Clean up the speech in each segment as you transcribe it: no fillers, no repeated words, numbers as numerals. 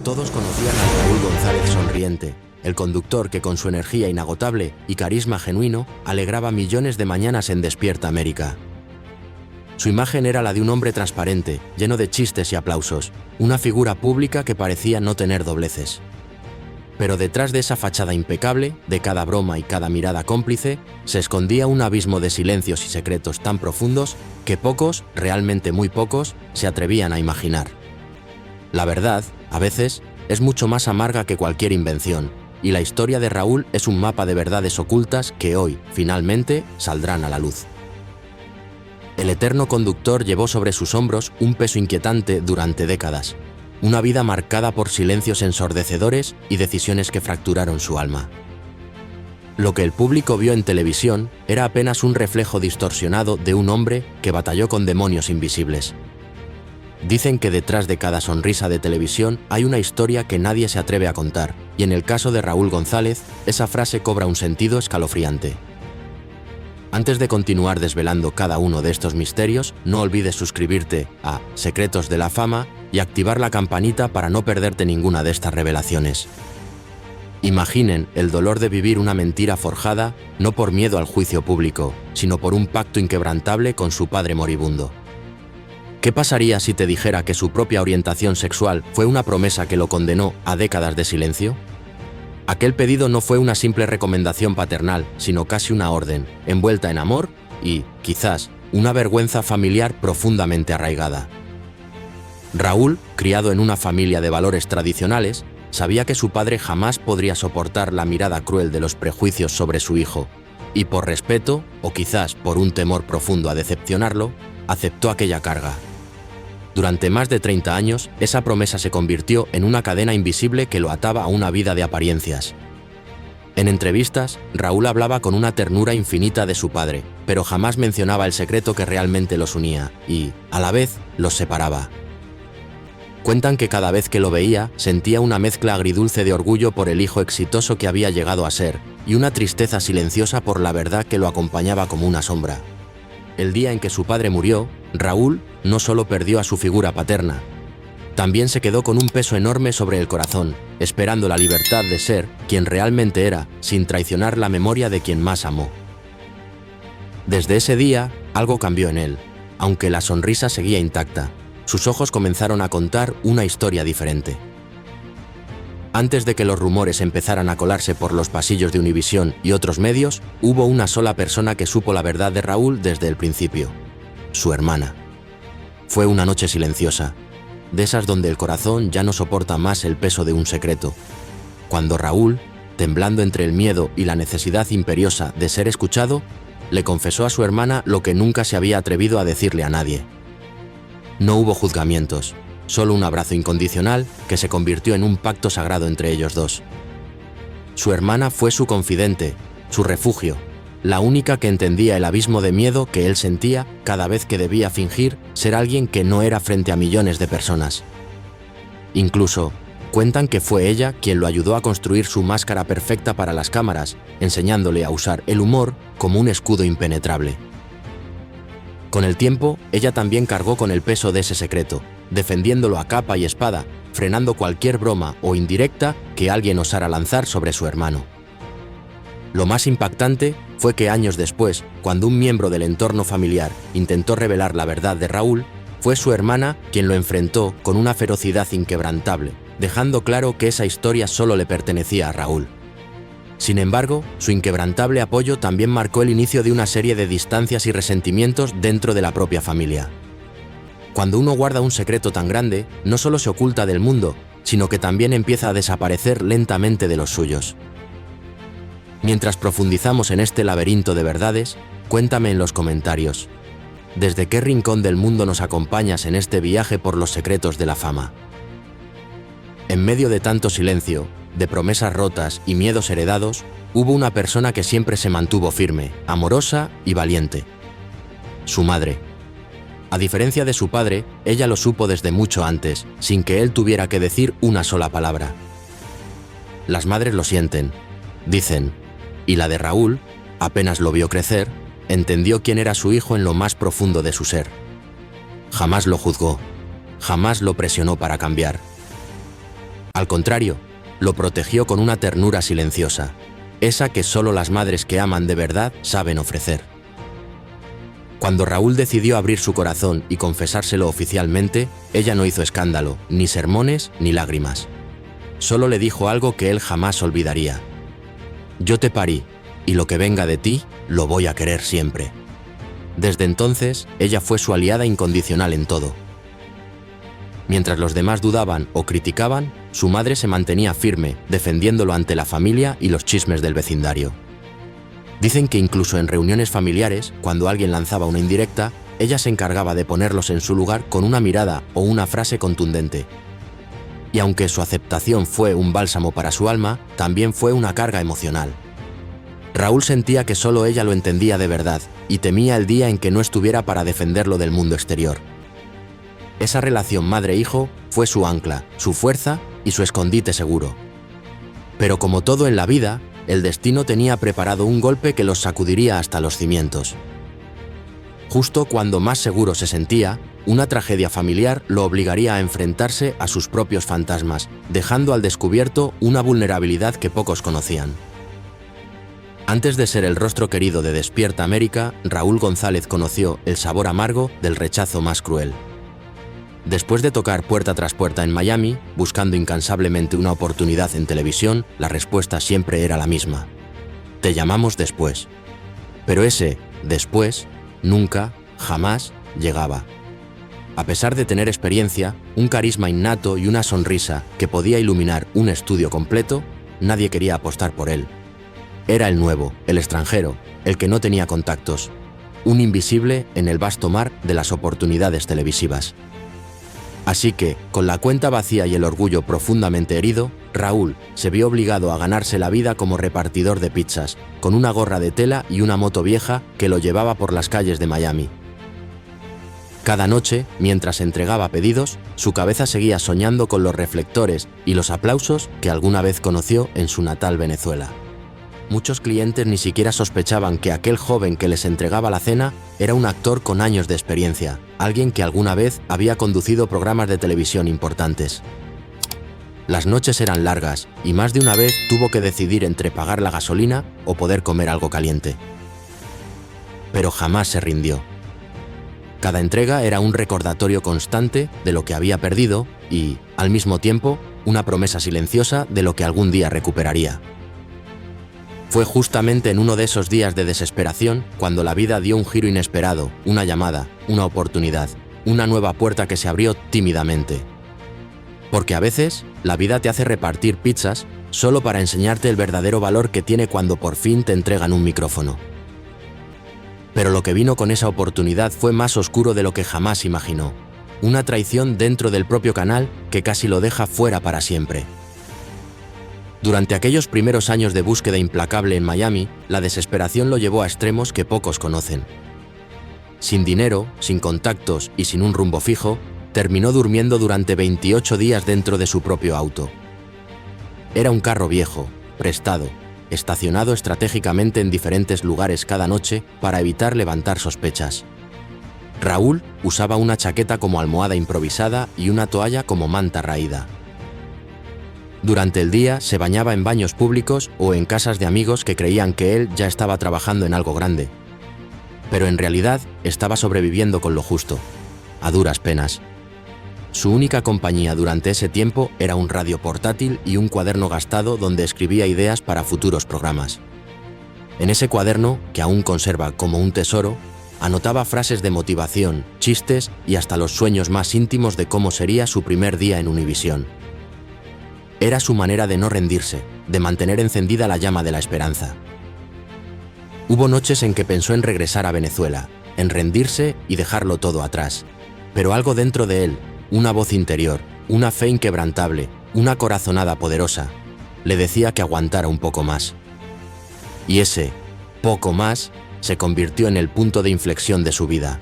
Todos conocían a Raúl González sonriente, el conductor que con su energía inagotable y carisma genuino alegraba millones de mañanas en Despierta América. Su imagen era la de un hombre transparente, lleno de chistes y aplausos, una figura pública que parecía no tener dobleces. Pero detrás de esa fachada impecable, de cada broma y cada mirada cómplice, se escondía un abismo de silencios y secretos tan profundos que pocos, realmente muy pocos, se atrevían a imaginar. La verdad, a veces, es mucho más amarga que cualquier invención, y la historia de Raúl es un mapa de verdades ocultas que hoy, finalmente, saldrán a la luz. El eterno conductor llevó sobre sus hombros un peso inquietante durante décadas, una vida marcada por silencios ensordecedores y decisiones que fracturaron su alma. Lo que el público vio en televisión era apenas un reflejo distorsionado de un hombre que batalló con demonios invisibles. Dicen que detrás de cada sonrisa de televisión hay una historia que nadie se atreve a contar, y en el caso de Raúl González, esa frase cobra un sentido escalofriante. Antes de continuar desvelando cada uno de estos misterios, no olvides suscribirte a Secretos de la Fama y activar la campanita para no perderte ninguna de estas revelaciones. Imaginen el dolor de vivir una mentira forjada no por miedo al juicio público, sino por un pacto inquebrantable con su padre moribundo. ¿Qué pasaría si te dijera que su propia orientación sexual fue una promesa que lo condenó a décadas de silencio? Aquel pedido no fue una simple recomendación paternal, sino casi una orden, envuelta en amor y, quizás, una vergüenza familiar profundamente arraigada. Raúl, criado en una familia de valores tradicionales, sabía que su padre jamás podría soportar la mirada cruel de los prejuicios sobre su hijo, y por respeto, o quizás por un temor profundo a decepcionarlo, aceptó aquella carga. Durante más de 30 años, esa promesa se convirtió en una cadena invisible que lo ataba a una vida de apariencias. En entrevistas, Raúl hablaba con una ternura infinita de su padre, pero jamás mencionaba el secreto que realmente los unía y, a la vez, los separaba. Cuentan que cada vez que lo veía, sentía una mezcla agridulce de orgullo por el hijo exitoso que había llegado a ser y una tristeza silenciosa por la verdad que lo acompañaba como una sombra. El día en que su padre murió, Raúl no solo perdió a su figura paterna, también se quedó con un peso enorme sobre el corazón, esperando la libertad de ser quien realmente era, sin traicionar la memoria de quien más amó. Desde ese día, algo cambió en él, aunque la sonrisa seguía intacta. Sus ojos comenzaron a contar una historia diferente. Antes de que los rumores empezaran a colarse por los pasillos de Univisión y otros medios, hubo una sola persona que supo la verdad de Raúl desde el principio: su hermana. Fue una noche silenciosa, de esas donde el corazón ya no soporta más el peso de un secreto, cuando Raúl, temblando entre el miedo y la necesidad imperiosa de ser escuchado, le confesó a su hermana lo que nunca se había atrevido a decirle a nadie. No hubo juzgamientos, solo un abrazo incondicional que se convirtió en un pacto sagrado entre ellos dos. Su hermana fue su confidente, su refugio, la única que entendía el abismo de miedo que él sentía cada vez que debía fingir ser alguien que no era frente a millones de personas. Incluso, cuentan que fue ella quien lo ayudó a construir su máscara perfecta para las cámaras, enseñándole a usar el humor como un escudo impenetrable. Con el tiempo, ella también cargó con el peso de ese secreto, defendiéndolo a capa y espada, frenando cualquier broma o indirecta que alguien osara lanzar sobre su hermano. Lo más impactante fue que años después, cuando un miembro del entorno familiar intentó revelar la verdad de Raúl, fue su hermana quien lo enfrentó con una ferocidad inquebrantable, dejando claro que esa historia solo le pertenecía a Raúl. Sin embargo, su inquebrantable apoyo también marcó el inicio de una serie de distancias y resentimientos dentro de la propia familia. Cuando uno guarda un secreto tan grande, no solo se oculta del mundo, sino que también empieza a desaparecer lentamente de los suyos. Mientras profundizamos en este laberinto de verdades, cuéntame en los comentarios: ¿desde qué rincón del mundo nos acompañas en este viaje por los secretos de la fama? En medio de tanto silencio, de promesas rotas y miedos heredados, hubo una persona que siempre se mantuvo firme, amorosa y valiente: su madre. A diferencia de su padre, ella lo supo desde mucho antes, sin que él tuviera que decir una sola palabra. Las madres lo sienten, dicen, y la de Raúl, apenas lo vio crecer, entendió quién era su hijo en lo más profundo de su ser. Jamás lo juzgó, jamás lo presionó para cambiar. Al contrario, lo protegió con una ternura silenciosa, esa que solo las madres que aman de verdad saben ofrecer. Cuando Raúl decidió abrir su corazón y confesárselo oficialmente, ella no hizo escándalo, ni sermones, ni lágrimas. Solo le dijo algo que él jamás olvidaría. Yo te parí, y lo que venga de ti, lo voy a querer siempre. Desde entonces, ella fue su aliada incondicional en todo. Mientras los demás dudaban o criticaban, su madre se mantenía firme, defendiéndolo ante la familia y los chismes del vecindario. Dicen que incluso en reuniones familiares, cuando alguien lanzaba una indirecta, ella se encargaba de ponerlos en su lugar con una mirada o una frase contundente. Y aunque su aceptación fue un bálsamo para su alma, también fue una carga emocional. Raúl sentía que solo ella lo entendía de verdad y temía el día en que no estuviera para defenderlo del mundo exterior. Esa relación madre-hijo fue su ancla, su fuerza y su escondite seguro. Pero como todo en la vida, el destino tenía preparado un golpe que los sacudiría hasta los cimientos. Justo cuando más seguro se sentía, una tragedia familiar lo obligaría a enfrentarse a sus propios fantasmas, dejando al descubierto una vulnerabilidad que pocos conocían. Antes de ser el rostro querido de Despierta América, Raúl González conoció el sabor amargo del rechazo más cruel. Después de tocar puerta tras puerta en Miami, buscando incansablemente una oportunidad en televisión, la respuesta siempre era la misma. Te llamamos después. Pero ese después nunca, jamás llegaba. A pesar de tener experiencia, un carisma innato y una sonrisa que podía iluminar un estudio completo, nadie quería apostar por él. Era el nuevo, el extranjero, el que no tenía contactos, un invisible en el vasto mar de las oportunidades televisivas. Así que, con la cuenta vacía y el orgullo profundamente herido, Raúl se vio obligado a ganarse la vida como repartidor de pizzas, con una gorra de tela y una moto vieja que lo llevaba por las calles de Miami. Cada noche, mientras entregaba pedidos, su cabeza seguía soñando con los reflectores y los aplausos que alguna vez conoció en su natal Venezuela. Muchos clientes ni siquiera sospechaban que aquel joven que les entregaba la cena era un actor con años de experiencia, alguien que alguna vez había conducido programas de televisión importantes. Las noches eran largas y más de una vez tuvo que decidir entre pagar la gasolina o poder comer algo caliente. Pero jamás se rindió. Cada entrega era un recordatorio constante de lo que había perdido y, al mismo tiempo, una promesa silenciosa de lo que algún día recuperaría. Fue justamente en uno de esos días de desesperación cuando la vida dio un giro inesperado, una llamada, una oportunidad, una nueva puerta que se abrió tímidamente. Porque a veces, la vida te hace repartir pizzas solo para enseñarte el verdadero valor que tiene cuando por fin te entregan un micrófono. Pero lo que vino con esa oportunidad fue más oscuro de lo que jamás imaginó. Una traición dentro del propio canal que casi lo deja fuera para siempre. Durante aquellos primeros años de búsqueda implacable en Miami, la desesperación lo llevó a extremos que pocos conocen. Sin dinero, sin contactos y sin un rumbo fijo, terminó durmiendo durante 28 días dentro de su propio auto. Era un carro viejo, prestado, estacionado estratégicamente en diferentes lugares cada noche para evitar levantar sospechas. Raúl usaba una chaqueta como almohada improvisada y una toalla como manta raída. Durante el día se bañaba en baños públicos o en casas de amigos que creían que él ya estaba trabajando en algo grande. Pero en realidad estaba sobreviviendo con lo justo, a duras penas. Su única compañía durante ese tiempo era un radio portátil y un cuaderno gastado donde escribía ideas para futuros programas. En ese cuaderno, que aún conserva como un tesoro, anotaba frases de motivación, chistes y hasta los sueños más íntimos de cómo sería su primer día en Univisión. Era su manera de no rendirse, de mantener encendida la llama de la esperanza. Hubo noches en que pensó en regresar a Venezuela, en rendirse y dejarlo todo atrás. Pero algo dentro de él, una voz interior, una fe inquebrantable, una corazonada poderosa, le decía que aguantara un poco más. Y ese poco más se convirtió en el punto de inflexión de su vida.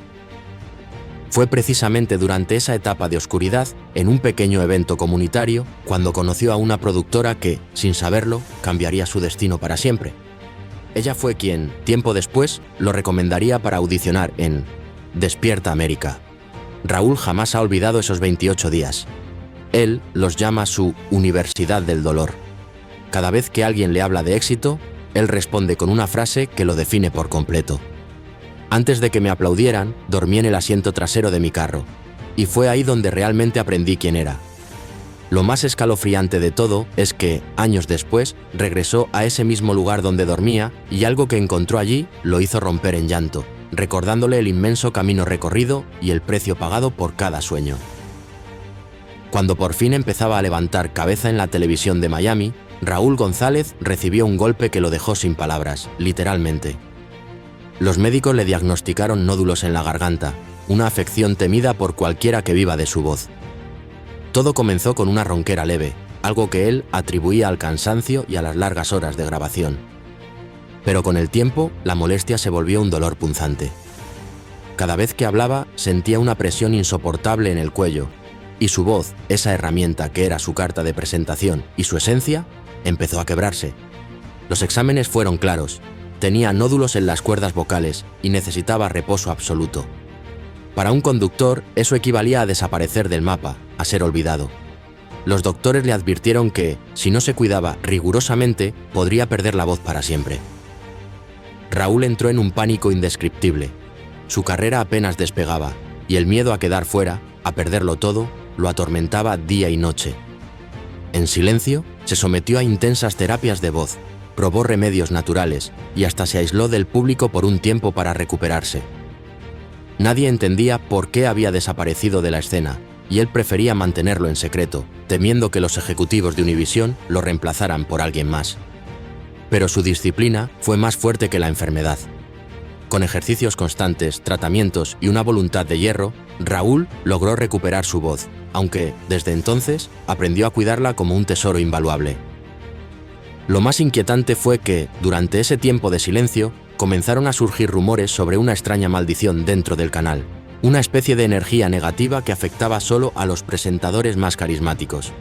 Fue precisamente durante esa etapa de oscuridad, en un pequeño evento comunitario, cuando conoció a una productora que, sin saberlo, cambiaría su destino para siempre. Ella fue quien, tiempo después, lo recomendaría para audicionar en Despierta América. Raúl jamás ha olvidado esos 28 días. Él los llama su Universidad del Dolor. Cada vez que alguien le habla de éxito, él responde con una frase que lo define por completo. Antes de que me aplaudieran, dormí en el asiento trasero de mi carro, y fue ahí donde realmente aprendí quién era. Lo más escalofriante de todo es que, años después, regresó a ese mismo lugar donde dormía y algo que encontró allí lo hizo romper en llanto, recordándole el inmenso camino recorrido y el precio pagado por cada sueño. Cuando por fin empezaba a levantar cabeza en la televisión de Miami, Raúl González recibió un golpe que lo dejó sin palabras, literalmente. Los médicos le diagnosticaron nódulos en la garganta, una afección temida por cualquiera que viva de su voz. Todo comenzó con una ronquera leve, algo que él atribuía al cansancio y a las largas horas de grabación. Pero con el tiempo, la molestia se volvió un dolor punzante. Cada vez que hablaba, sentía una presión insoportable en el cuello, y su voz, esa herramienta que era su carta de presentación y su esencia, empezó a quebrarse. Los exámenes fueron claros. Tenía nódulos en las cuerdas vocales y necesitaba reposo absoluto. Para un conductor, eso equivalía a desaparecer del mapa, a ser olvidado. Los doctores le advirtieron que, si no se cuidaba rigurosamente, podría perder la voz para siempre. Raúl entró en un pánico indescriptible. Su carrera apenas despegaba, y el miedo a quedar fuera, a perderlo todo, lo atormentaba día y noche. En silencio, se sometió a intensas terapias de voz, probó remedios naturales y hasta se aisló del público por un tiempo para recuperarse. Nadie entendía por qué había desaparecido de la escena, y él prefería mantenerlo en secreto, temiendo que los ejecutivos de Univisión lo reemplazaran por alguien más. Pero su disciplina fue más fuerte que la enfermedad. Con ejercicios constantes, tratamientos y una voluntad de hierro, Raúl logró recuperar su voz, aunque, desde entonces, aprendió a cuidarla como un tesoro invaluable. Lo más inquietante fue que, durante ese tiempo de silencio, comenzaron a surgir rumores sobre una extraña maldición dentro del canal, una especie de energía negativa que afectaba solo a los presentadores más carismáticos.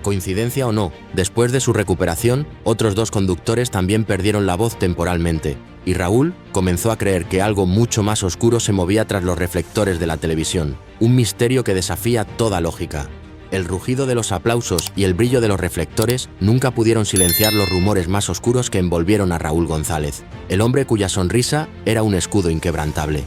Coincidencia o no, después de su recuperación, otros 2 conductores también perdieron la voz temporalmente, y Raúl comenzó a creer que algo mucho más oscuro se movía tras los reflectores de la televisión, un misterio que desafía toda lógica. El rugido de los aplausos y el brillo de los reflectores nunca pudieron silenciar los rumores más oscuros que envolvieron a Raúl González, el hombre cuya sonrisa era un escudo inquebrantable.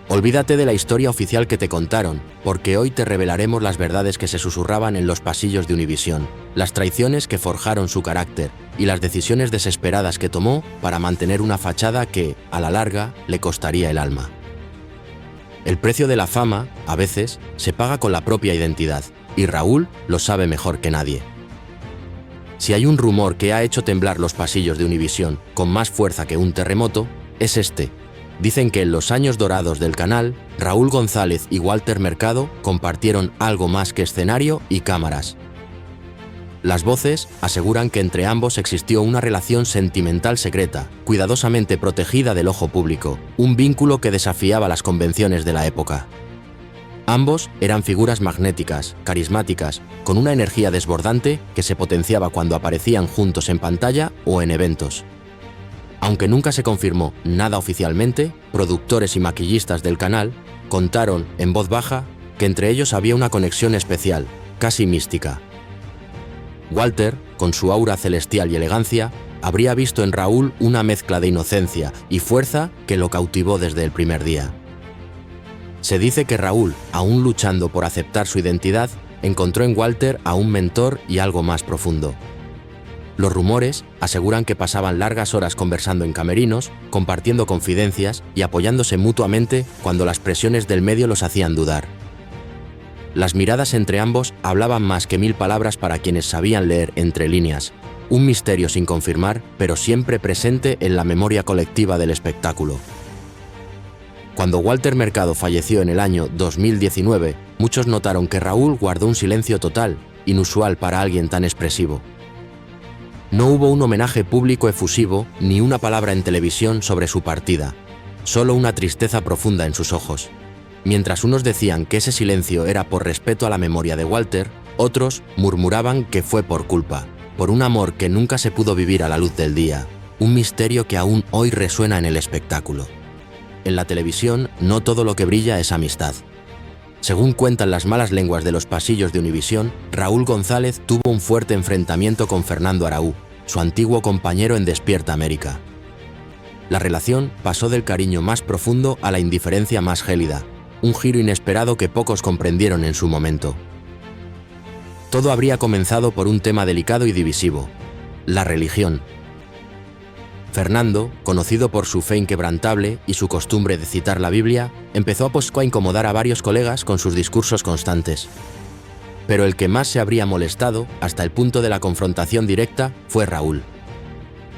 Olvídate de la historia oficial que te contaron, porque hoy te revelaremos las verdades que se susurraban en los pasillos de Univisión, las traiciones que forjaron su carácter y las decisiones desesperadas que tomó para mantener una fachada que, a la larga, le costaría el alma. El precio de la fama, a veces, se paga con la propia identidad, y Raúl lo sabe mejor que nadie. Si hay un rumor que ha hecho temblar los pasillos de Univisión con más fuerza que un terremoto, es este. Dicen que en los años dorados del canal, Raúl González y Walter Mercado compartieron algo más que escenario y cámaras. Las voces aseguran que entre ambos existió una relación sentimental secreta, cuidadosamente protegida del ojo público, un vínculo que desafiaba las convenciones de la época. Ambos eran figuras magnéticas, carismáticas, con una energía desbordante que se potenciaba cuando aparecían juntos en pantalla o en eventos. Aunque nunca se confirmó nada oficialmente, productores y maquillistas del canal contaron, en voz baja, que entre ellos había una conexión especial, casi mística. Walter, con su aura celestial y elegancia, habría visto en Raúl una mezcla de inocencia y fuerza que lo cautivó desde el primer día. Se dice que Raúl, aún luchando por aceptar su identidad, encontró en Walter a un mentor y algo más profundo. Los rumores aseguran que pasaban largas horas conversando en camerinos, compartiendo confidencias y apoyándose mutuamente cuando las presiones del medio los hacían dudar. Las miradas entre ambos hablaban más que 1000 palabras para quienes sabían leer entre líneas, un misterio sin confirmar, pero siempre presente en la memoria colectiva del espectáculo. Cuando Walter Mercado falleció en el año 2019, muchos notaron que Raúl guardó un silencio total, inusual para alguien tan expresivo. No hubo un homenaje público efusivo ni una palabra en televisión sobre su partida, solo una tristeza profunda en sus ojos. Mientras unos decían que ese silencio era por respeto a la memoria de Walter, otros murmuraban que fue por culpa, por un amor que nunca se pudo vivir a la luz del día, un misterio que aún hoy resuena en el espectáculo. En la televisión, no todo lo que brilla es amistad. Según cuentan las malas lenguas de los pasillos de Univisión, Raúl González tuvo un fuerte enfrentamiento con Fernando Araúz, su antiguo compañero en Despierta América. La relación pasó del cariño más profundo a la indiferencia más gélida, un giro inesperado que pocos comprendieron en su momento. Todo habría comenzado por un tema delicado y divisivo: la religión. Fernando, conocido por su fe inquebrantable y su costumbre de citar la Biblia, empezó a incomodar a varios colegas con sus discursos constantes. Pero el que más se habría molestado, hasta el punto de la confrontación directa, fue Raúl.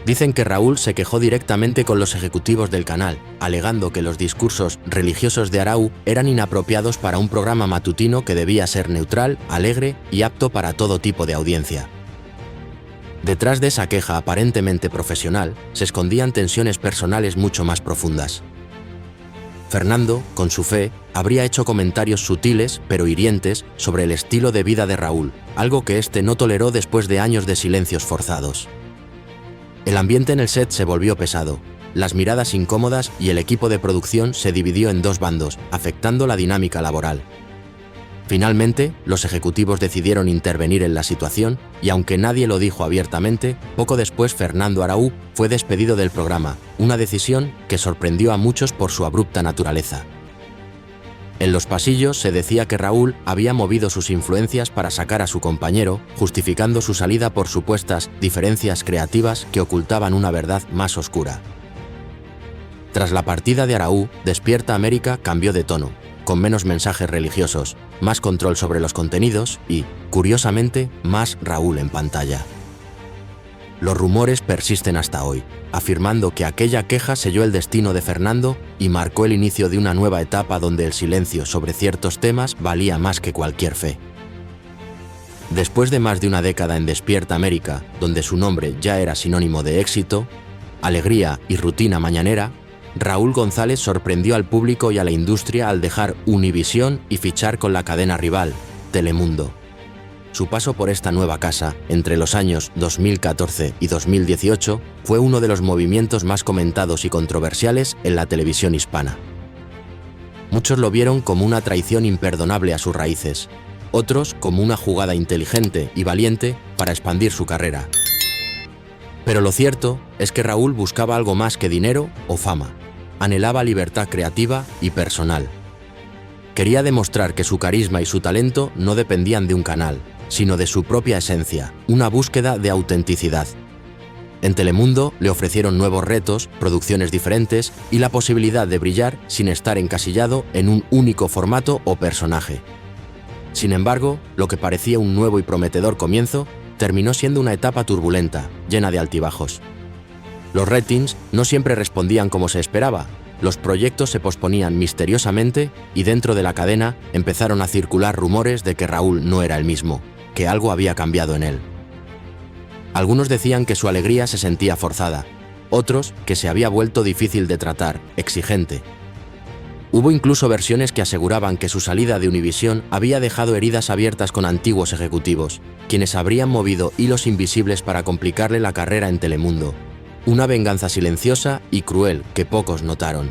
Dicen que Raúl se quejó directamente con los ejecutivos del canal, alegando que los discursos religiosos de Araúz eran inapropiados para un programa matutino que debía ser neutral, alegre y apto para todo tipo de audiencia. Detrás de esa queja aparentemente profesional, se escondían tensiones personales mucho más profundas. Fernando, con su fe, habría hecho comentarios sutiles pero hirientes sobre el estilo de vida de Raúl, algo que éste no toleró después de años de silencios forzados. El ambiente en el set se volvió pesado, las miradas incómodas y el equipo de producción se dividió en dos bandos, afectando la dinámica laboral. Finalmente, los ejecutivos decidieron intervenir en la situación y, aunque nadie lo dijo abiertamente, poco después Fernando Araúz fue despedido del programa, una decisión que sorprendió a muchos por su abrupta naturaleza. En los pasillos se decía que Raúl había movido sus influencias para sacar a su compañero, justificando su salida por supuestas diferencias creativas que ocultaban una verdad más oscura. Tras la partida de Araúz, Despierta América cambió de tono, con menos mensajes religiosos, más control sobre los contenidos y, curiosamente, más Raúl en pantalla. Los rumores persisten hasta hoy, afirmando que aquella queja selló el destino de Fernando y marcó el inicio de una nueva etapa donde el silencio sobre ciertos temas valía más que cualquier fe. Después de más de una década en Despierta América, donde su nombre ya era sinónimo de éxito, alegría y rutina mañanera, Raúl González sorprendió al público y a la industria al dejar Univisión y fichar con la cadena rival, Telemundo. Su paso por esta nueva casa, entre los años 2014 y 2018, fue uno de los movimientos más comentados y controversiales en la televisión hispana. Muchos lo vieron como una traición imperdonable a sus raíces, otros como una jugada inteligente y valiente para expandir su carrera. Pero lo cierto es que Raúl buscaba algo más que dinero o fama. Anhelaba libertad creativa y personal. Quería demostrar que su carisma y su talento no dependían de un canal, sino de su propia esencia, una búsqueda de autenticidad. En Telemundo le ofrecieron nuevos retos, producciones diferentes y la posibilidad de brillar sin estar encasillado en un único formato o personaje. Sin embargo, lo que parecía un nuevo y prometedor comienzo terminó siendo una etapa turbulenta, llena de altibajos. Los ratings no siempre respondían como se esperaba, los proyectos se posponían misteriosamente y dentro de la cadena empezaron a circular rumores de que Raúl no era el mismo, que algo había cambiado en él. Algunos decían que su alegría se sentía forzada, otros que se había vuelto difícil de tratar, exigente. Hubo incluso versiones que aseguraban que su salida de Univisión había dejado heridas abiertas con antiguos ejecutivos, quienes habrían movido hilos invisibles para complicarle la carrera en Telemundo. Una venganza silenciosa y cruel que pocos notaron.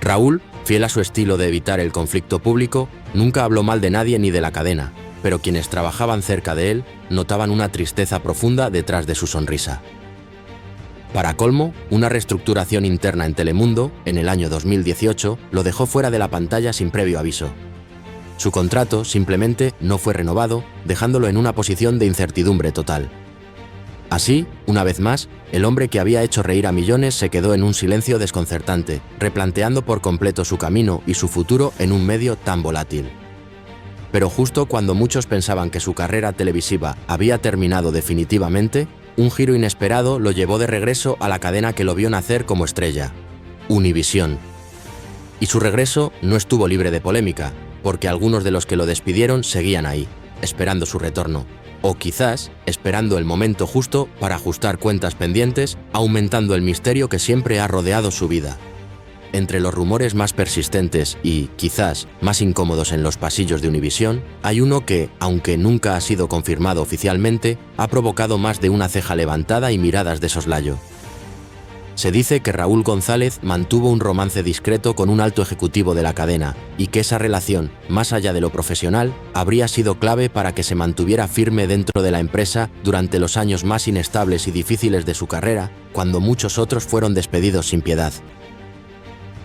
Raúl, fiel a su estilo de evitar el conflicto público, nunca habló mal de nadie ni de la cadena, pero quienes trabajaban cerca de él notaban una tristeza profunda detrás de su sonrisa. Para colmo, una reestructuración interna en Telemundo, en el año 2018, lo dejó fuera de la pantalla sin previo aviso. Su contrato simplemente no fue renovado, dejándolo en una posición de incertidumbre total. Así, una vez más, el hombre que había hecho reír a millones se quedó en un silencio desconcertante, replanteando por completo su camino y su futuro en un medio tan volátil. Pero justo cuando muchos pensaban que su carrera televisiva había terminado definitivamente, un giro inesperado lo llevó de regreso a la cadena que lo vio nacer como estrella, Univisión. Y su regreso no estuvo libre de polémica, porque algunos de los que lo despidieron seguían ahí, esperando su retorno. O quizás esperando el momento justo para ajustar cuentas pendientes, aumentando el misterio que siempre ha rodeado su vida. Entre los rumores más persistentes y, quizás, más incómodos en los pasillos de Univisión, hay uno que, aunque nunca ha sido confirmado oficialmente, ha provocado más de una ceja levantada y miradas de soslayo. Se dice que Raúl González mantuvo un romance discreto con un alto ejecutivo de la cadena y que esa relación, más allá de lo profesional, habría sido clave para que se mantuviera firme dentro de la empresa durante los años más inestables y difíciles de su carrera, cuando muchos otros fueron despedidos sin piedad.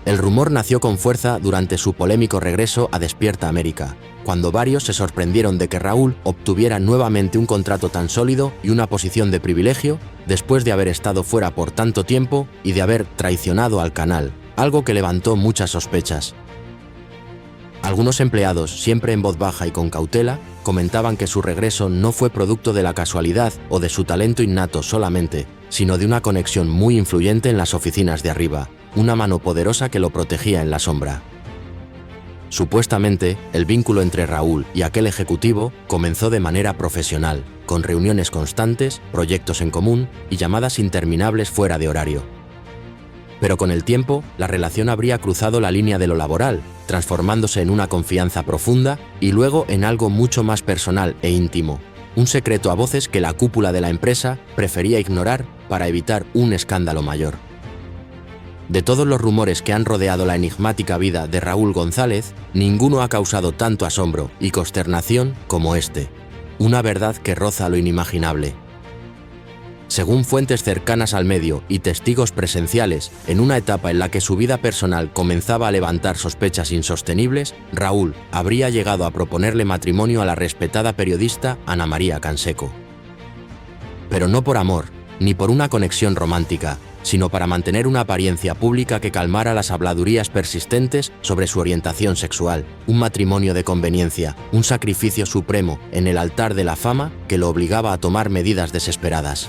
El rumor nació con fuerza durante su polémico regreso a Despierta América, cuando varios se sorprendieron de que Raúl obtuviera nuevamente un contrato tan sólido y una posición de privilegio después de haber estado fuera por tanto tiempo y de haber traicionado al canal, algo que levantó muchas sospechas. Algunos empleados, siempre en voz baja y con cautela, comentaban que su regreso no fue producto de la casualidad o de su talento innato solamente, sino de una conexión muy influyente en las oficinas de arriba, una mano poderosa que lo protegía en la sombra. Supuestamente, el vínculo entre Raúl y aquel ejecutivo comenzó de manera profesional, con reuniones constantes, proyectos en común y llamadas interminables fuera de horario. Pero con el tiempo, la relación habría cruzado la línea de lo laboral, transformándose en una confianza profunda y luego en algo mucho más personal e íntimo, un secreto a voces que la cúpula de la empresa prefería ignorar para evitar un escándalo mayor. De todos los rumores que han rodeado la enigmática vida de Raúl González, ninguno ha causado tanto asombro y consternación como este, una verdad que roza lo inimaginable. Según fuentes cercanas al medio y testigos presenciales, en una etapa en la que su vida personal comenzaba a levantar sospechas insostenibles, Raúl habría llegado a proponerle matrimonio a la respetada periodista Ana María Canseco. Pero no por amor, ni por una conexión romántica, sino para mantener una apariencia pública que calmara las habladurías persistentes sobre su orientación sexual, un matrimonio de conveniencia, un sacrificio supremo en el altar de la fama que lo obligaba a tomar medidas desesperadas.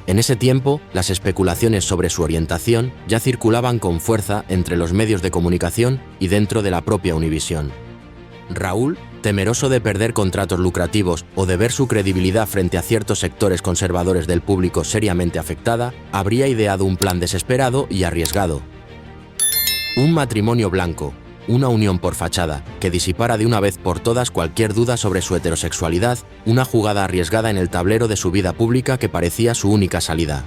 En ese tiempo, las especulaciones sobre su orientación ya circulaban con fuerza entre los medios de comunicación y dentro de la propia Univisión. Raúl, temeroso de perder contratos lucrativos o de ver su credibilidad frente a ciertos sectores conservadores del público seriamente afectada, habría ideado un plan desesperado y arriesgado. Un matrimonio blanco, una unión por fachada, que disipara de una vez por todas cualquier duda sobre su heterosexualidad, una jugada arriesgada en el tablero de su vida pública que parecía su única salida.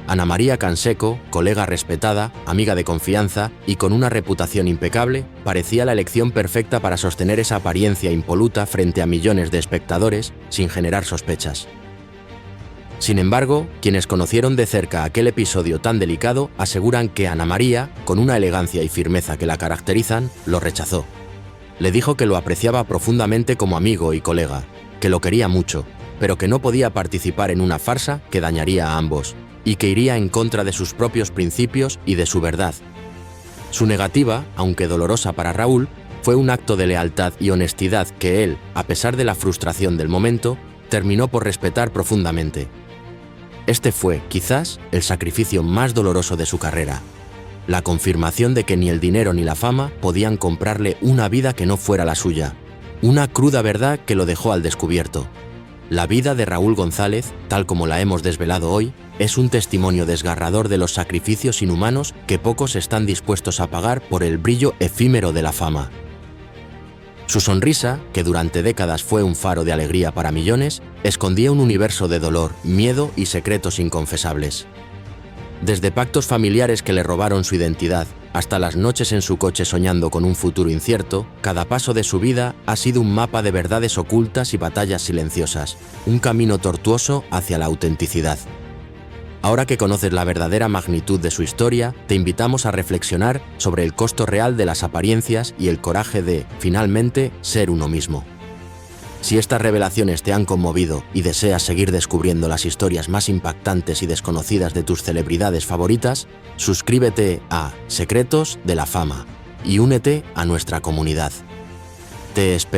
Ana María Canseco, colega respetada, amiga de confianza y con una reputación impecable, parecía la elección perfecta para sostener esa apariencia impoluta frente a millones de espectadores sin generar sospechas. Sin embargo, quienes conocieron de cerca aquel episodio tan delicado aseguran que Ana María, con una elegancia y firmeza que la caracterizan, lo rechazó. Le dijo que lo apreciaba profundamente como amigo y colega, que lo quería mucho, pero que no podía participar en una farsa que dañaría a ambos, y que iría en contra de sus propios principios y de su verdad. Su negativa, aunque dolorosa para Raúl, fue un acto de lealtad y honestidad que él, a pesar de la frustración del momento, terminó por respetar profundamente. Este fue, quizás, el sacrificio más doloroso de su carrera. La confirmación de que ni el dinero ni la fama podían comprarle una vida que no fuera la suya. Una cruda verdad que lo dejó al descubierto. La vida de Raúl González, tal como la hemos desvelado hoy, es un testimonio desgarrador de los sacrificios inhumanos que pocos están dispuestos a pagar por el brillo efímero de la fama. Su sonrisa, que durante décadas fue un faro de alegría para millones, escondía un universo de dolor, miedo y secretos inconfesables. Desde pactos familiares que le robaron su identidad, hasta las noches en su coche soñando con un futuro incierto, cada paso de su vida ha sido un mapa de verdades ocultas y batallas silenciosas, un camino tortuoso hacia la autenticidad. Ahora que conoces la verdadera magnitud de su historia, te invitamos a reflexionar sobre el costo real de las apariencias y el coraje de, finalmente, ser uno mismo. Si estas revelaciones te han conmovido y deseas seguir descubriendo las historias más impactantes y desconocidas de tus celebridades favoritas, suscríbete a Secretos de la Fama y únete a nuestra comunidad. Te esperamos.